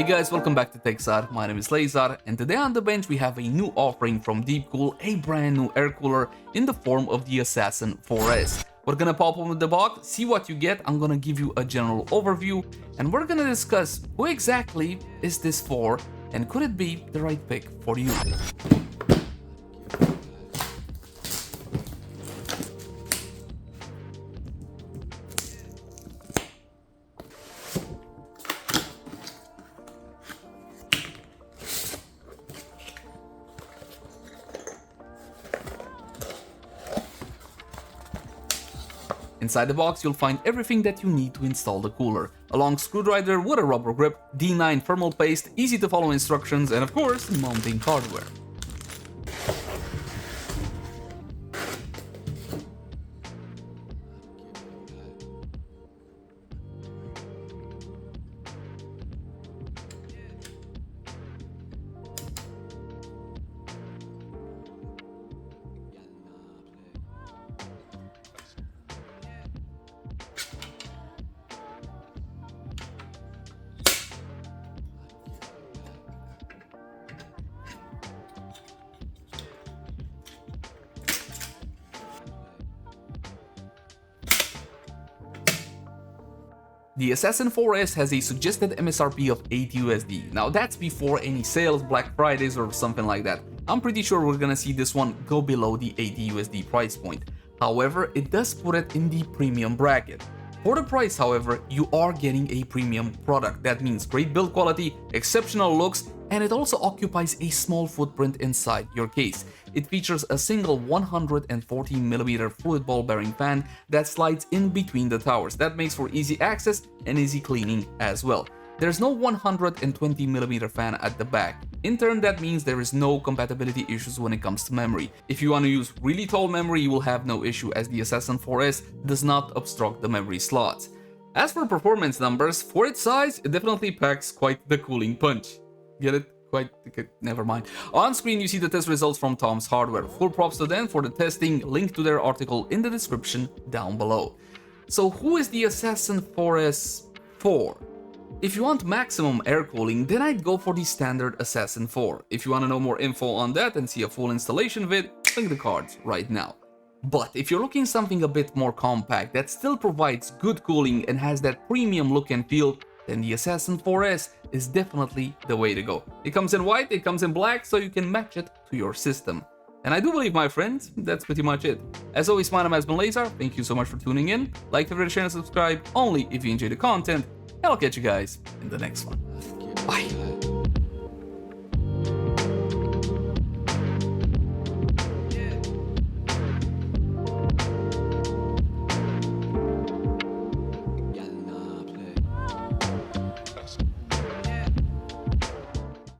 Hey guys, welcome back to TechZar. My name is Tech-Zar, and today on the bench we have a new offering from DeepCool, a brand new air cooler in the form of the Assassin 4S. We're gonna pop open the box, see what you get. I'm gonna give you a general overview, and we're gonna discuss who exactly is this for, and could it be the right pick for you. Inside the box, you'll find everything that you need to install the cooler. A long screwdriver with a rubber grip, D9 thermal paste, easy to follow instructions, and of course, mounting hardware. The Assassin 4S has a suggested MSRP of $8 Now that's before any sales, Black Fridays or something like that. I'm pretty sure we're gonna see this one go below the $80 price point. However, it does put it in the premium bracket. For the price, however, you are getting a premium product. That means great build quality, exceptional looks, and it also occupies a small footprint inside your case. It features a single 140mm fluid ball bearing fan that slides in between the towers. That makes for easy access and easy cleaning as well. There's no 120mm fan at the back. In turn, that means there is no compatibility issues when it comes to memory. If you want to use really tall memory, you will have no issue, as the Assassin 4S does not obstruct the memory slots. As for performance numbers, for its size, it definitely packs quite the cooling punch. Get it? Never mind. On screen you see the test results from Tom's Hardware. Full props to them for the testing, link to their article in the description down below. So who is the Assassin 4S for? If you want maximum air cooling, then I'd go for the standard Assassin 4. If you want to know more info on that and see a full installation vid, link the cards right now. But if you're looking something a bit more compact that still provides good cooling and has that premium look and feel, then the Assassin 4S is definitely the way to go. It comes in white, it comes in black, so you can match it to your system. And I do believe, my friends, that's pretty much it. As always, my name has been Tech-Zar. Thank you so much for tuning in. Like, favorite, share, and subscribe only if you enjoy the content. And I'll catch you guys in the next one. Bye.